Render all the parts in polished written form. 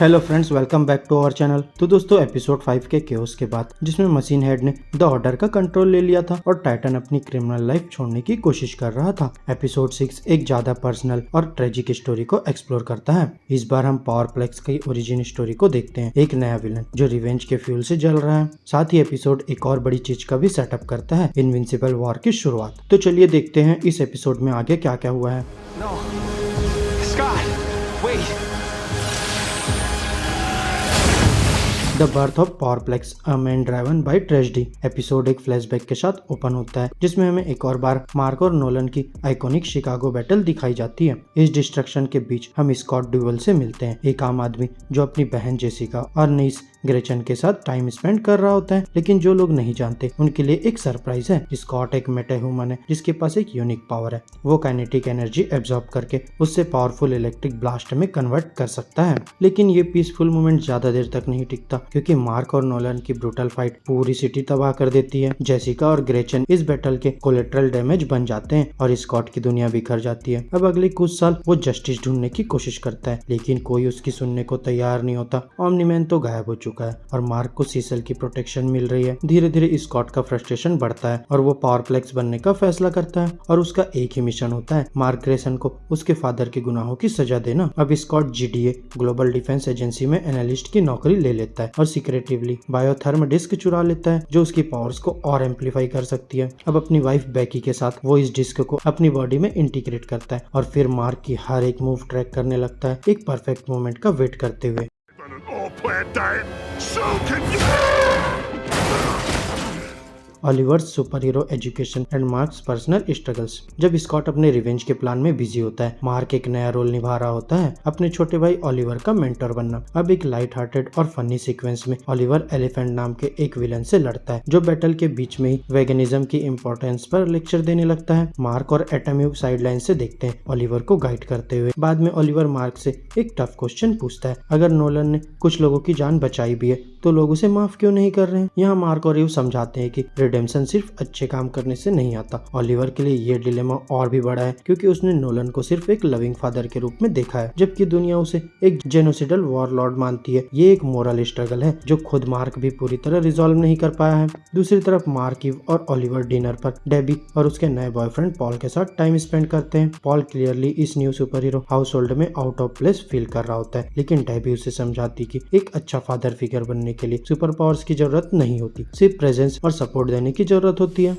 Hello friends, welcome back to our channel. तो दोस्तों, episode 5 के केओस के बाद जिसमें मशीन हेड ने द ऑर्डर का कंट्रोल ले लिया था और टाइटन अपनी क्रिमिनल लाइफ छोड़ने की कोशिश कर रहा था। एपिसोड 6 एक ज्यादा पर्सनल और ट्रेजिक स्टोरी को एक्सप्लोर करता है। इस बार हम पावरप्लेक्स की ओरिजिन स्टोरी को देखते हैं, एक नया विलन जो रिवेंज के फ्यूल से जल रहा है। साथ ही एपिसोड एक और बड़ी चीज का भी सेटअप करता है, इनविंसिबल वॉर की शुरुआत। तो चलिए देखते हैं इस एपिसोड में आगे क्या क्या हुआ है। No. Scott, wait. The birth of Powerplex, a man driven by tragedy. Episode एक फ्लैशबैक के साथ ओपन होता है जिसमें हमें एक और बार मार्क और नोलन की आइकॉनिक शिकागो बैटल दिखाई जाती है। इस डिस्ट्रक्शन के बीच हम स्कॉट ड्यूवल से मिलते हैं, एक आम आदमी जो अपनी बहन जेसिका और नीस ग्रेचन के साथ टाइम स्पेंड कर रहा होता है। लेकिन जो लोग नहीं जानते उनके लिए एक सरप्राइज है। स्कॉट एक मेटा ह्यूमन है जिसके पास एक यूनिक पावर है। वो काइनेटिक एनर्जी एब्जॉर्ब करके उससे पावरफुल इलेक्ट्रिक ब्लास्ट में कन्वर्ट कर सकता है। लेकिन ये पीसफुल मोमेंट ज्यादा देर तक नहीं टिकता, क्योंकि मार्क और नोलन की ब्रूटल फाइट पूरी सिटी तबाह कर देती है। जेसिका और ग्रेचन इस बैटल के कोलेट्रल डैमेज बन जाते हैं और स्कॉट की दुनिया बिखर जाती है। अब अगले कुछ साल वो जस्टिस ढूंढने की कोशिश करता है, लेकिन कोई उसकी सुनने को तैयार नहीं होता। ओमनी-मैन तो गायब हो चुका है और मार्क को सीसल की प्रोटेक्शन मिल रही है। धीरे धीरे स्कॉट का फ्रस्ट्रेशन बढ़ता है और वो पावरप्लेक्स बनने का फैसला करता है और उसका एक ही मिशन होता है, मार्क ग्रेसन को उसके फादर के गुनाहों की सजा देना। अब Scott GDA global defence agency में एनालिस्ट की नौकरी ले लेता है और सीक्रेटिवली बायोथर्म डिस्क चुरा लेता है जो उसकी पावर्स को और एम्पलीफाई कर सकती है। अब अपनी वाइफ बेकी के साथ वो इस डिस्क को अपनी बॉडी में इंटीग्रेट करता है और फिर मार्क की हर एक मूव ट्रैक करने लगता है, एक परफेक्ट मोमेंट का वेट करते हुए। On an all-plant diet, so can you! ऑलिवर्स super hero education and marks personal struggles. जब स्कॉट अपने रिवेंज के प्लान में बिजी होता है, मार्क एक नया रोल निभा रहा होता है, अपने छोटे भाई ऑलिवर का मेंटर बनना। अब एक लाइट हार्टेड और फनी सीक्वेंस में ऑलिवर एलिफेंट नाम के एक विलन से लड़ता है जो बैटल के बीच में ही वेगनिज्म की इम्पोर्टेंस पर लेक्चर देने लगता है। मार्क और एटम्यू साइडलाइन से देखते हैं ऑलिवर को गाइड करते हुए। बाद में ऑलिवर मार्क से एक टफ क्वेश्चन पूछता है, अगर नोलन ने कुछ लोगों की जान बचाई भी है तो लोग उसे माफ क्यों नहीं कर रहे हैं। यहाँ मार्क और यू समझाते हैं कि रिडेम्पशन सिर्फ अच्छे काम करने से नहीं आता। ऑलिवर के लिए ये डिलेमा और भी बड़ा है क्योंकि उसने नोलन को सिर्फ एक लविंग फादर के रूप में देखा है, जबकि दुनिया उसे एक जेनोसिडल वॉरलॉर्ड मानती है। ये एक मोरल स्ट्रगल है जो खुद मार्क भी पूरी तरह रिजॉल्व नहीं कर पाया है। दूसरी तरफ मार्क, ईव और ऑलिवर डिनर पर डेबी और उसके नए बॉयफ्रेंड पॉल के साथ टाइम स्पेंड करते हैं। पॉल क्लियरली इस new super hero house hold में आउट ऑफ प्लेस फील कर रहा होता है, लेकिन डेबी उसे समझाती कि एक अच्छा फादर फिगर बनने के लिए सुपर पावर्स की जरूरत नहीं होती, सिर्फ प्रेजेंस और सपोर्ट देने की जरूरत होती है।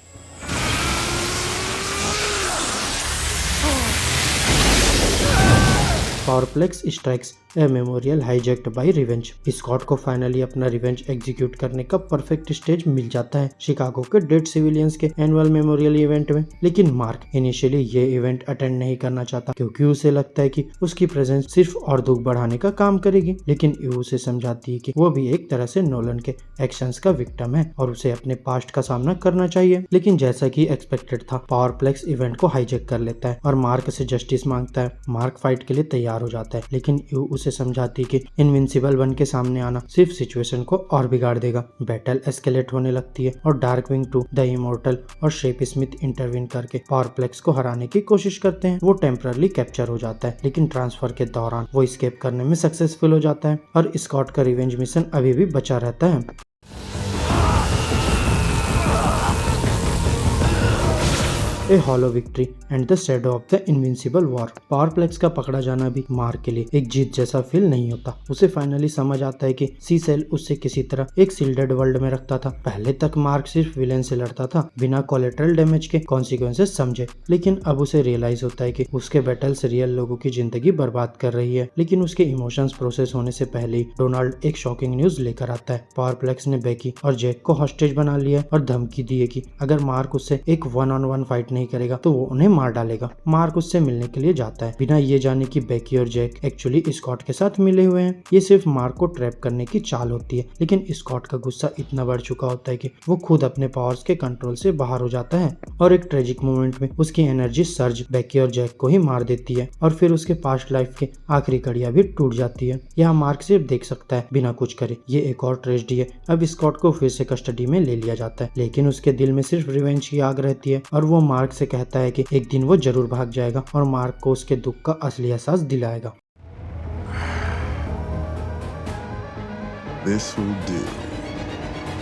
Powerplex strikes, a memorial hijacked by revenge. Scott को फाइनली अपना रिवेंज एग्जीक्यूट करने का परफेक्ट स्टेज मिल जाता है शिकागो के डेड सिविलियंस के एनुअल मेमोरियल इवेंट में। लेकिन मार्क इनिशियली ये इवेंट अटेंड नहीं करना चाहता क्योंकि उसे लगता है कि उसकी प्रेजेंस सिर्फ और दुख बढ़ाने का काम करेगी। लेकिन यू उसे समझाती है कि वो भी एक तरह से नोलन के एक्शंस का विक्टिम है और उसे अपने पास्ट का सामना करना चाहिए। लेकिन जैसा कि एक्सपेक्टेड था, पावरप्लेक्स इवेंट को हाईजैक कर लेता है और मार्क से जस्टिस मांगता है। मार्क फाइट के लिए तैयार हो जाता है, लेकिन यू उसे समझाती कि इनविंसिबल बन के सामने आना सिर्फ सिचुएशन को और बिगाड़ देगा। बैटल एस्केलेट होने लगती है और डार्कविंग 2, द इमोर्टल और शेप स्मिथ इंटरवीन करके पावरप्लेक्स को हराने की कोशिश करते हैं। वो टेम्पररी कैप्चर हो जाता है, लेकिन ट्रांसफर के दौरान वो एस्केप करने में सक्सेसफुल हो जाता है और स्कॉट का रिवेंज मिशन अभी भी बचा रहता है। A hollow victory and the shadow of the Invincible war. Powerplex का पकड़ा जाना भी मार्क के लिए एक जीत जैसा फील नहीं होता। उसे फाइनली समझ आता है कि सी सेल उससे किसी तरह एक सील्डेड वर्ल्ड में रखता था। पहले तक मार्क सिर्फ विलेन से लड़ता था बिना कोलेट्रल डैमेज के कॉन्सिक्वेंसेस समझे, लेकिन अब उसे रियलाइज होता है कि उसके बैटल्स रियल लोगों की जिंदगी बर्बाद कर रही है। लेकिन उसके इमोशंस प्रोसेस होने से पहले ही डोनाल्ड एक शॉकिंग न्यूज लेकर आता है। पावरप्लेक्स ने बेकी और जैक को हॉस्टेज बना लिया और धमकी दी है कि अगर मार्क उससे एक 1-on-1 फाइट नहीं करेगा तो वो उन्हें मार डालेगा। मार्क उससे मिलने के लिए जाता है बिना ये जाने कि बेकी और जैक एक्चुअली स्कॉट के साथ मिले हुए हैं। ये सिर्फ मार्क को ट्रैप करने की चाल होती है, लेकिन स्कॉट का गुस्सा इतना बढ़ चुका होता है कि वो खुद अपने पावर्स के कंट्रोल से बाहर हो जाता है और एक ट्रेजिक मोमेंट में उसकी एनर्जी सर्ज बेकी और जैक को ही मार देती है और फिर उसके पास्ट लाइफ की आखिरी कड़ियां भी टूट जाती है। यहाँ मार्क सिर्फ देख सकता है बिना कुछ करे। ये एक और ट्रेजेडी है। अब स्कॉट को फिर से कस्टडी में ले लिया जाता है, लेकिन उसके दिल में सिर्फ रिवेंज की आग रहती है और वो मार्क से कहता है कि एक दिन वो जरूर भाग जाएगा और मार्क को उसके दुख का असली एहसास दिलाएगा। This will do.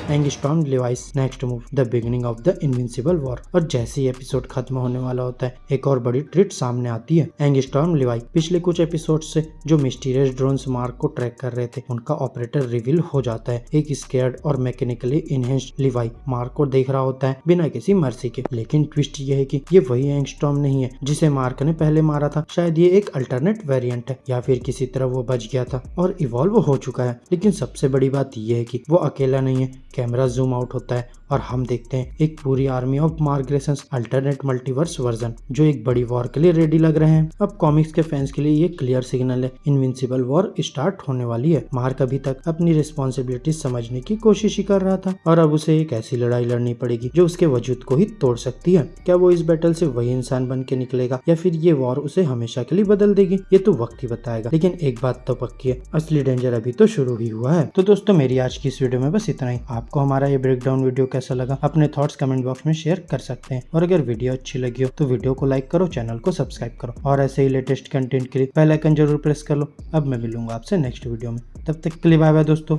Angstrom Levi's next move the beginning of the Invincible war. और जैसे ही एपिसोड खत्म होने वाला होता है एक और बड़ी ट्रिट सामने आती है। एंगस्ट्रॉम लिवाई पिछले कुछ एपिसोड से जो मिस्टीरियस ड्रोन्स मार्क को ट्रैक कर रहे थे उनका ऑपरेटर रिवील हो जाता है। एक स्केयर्ड और मैकेनिकली इनहेंस्ड लिवाई मार्क को देख रहा होता है बिना किसी मर्सी के। लेकिन ट्विस्ट ये है कि ये वही एंगस्ट्रॉम नहीं है जिसे मार्क ने पहले मारा था। शायद ये एक अल्टरनेट वेरिएंट है या फिर किसी तरह वो बच गया था और इवॉल्व हो चुका है। लेकिन सबसे बड़ी बात यह है कि वो अकेला नहीं है। कैमरा जूम आउट होता है और हम देखते हैं एक पूरी army of Mark Graysons alternate multiverse version जो एक बड़ी वॉर के लिए रेडी लग रहे हैं। अब कॉमिक्स के फैंस के लिए ये क्लियर सिग्नल है, इनविंसिबल वॉर स्टार्ट होने वाली है। मार्क अभी तक अपनी रिस्पॉन्सिबिलिटी समझने की कोशिश ही कर रहा था और अब उसे एक ऐसी लड़ाई लड़नी पड़ेगी जो उसके वजूद को ही तोड़ सकती है। क्या वो इस बैटल से वही इंसान बन के निकलेगा या फिर ये वॉर उसे हमेशा के लिए बदल देगी, ये तो वक्त ही बताएगा। लेकिन एक बात तो पक्की है, असली डेंजर अभी तो शुरू ही हुआ है। तो दोस्तों मेरी आज की इस वीडियो में बस इतना ही। आपको हमारा ये ब्रेकडाउन वीडियो कैसा लगा अपने थॉट्स कमेंट बॉक्स में शेयर कर सकते हैं और अगर वीडियो अच्छी लगी हो तो वीडियो को लाइक करो, चैनल को सब्सक्राइब करो और ऐसे ही लेटेस्ट कंटेंट के लिए बेल आइकन जरूर प्रेस कर लो। अब मैं मिलूंगा आपसे नेक्स्ट वीडियो में, तब तक के लिए बाय बाय दोस्तों।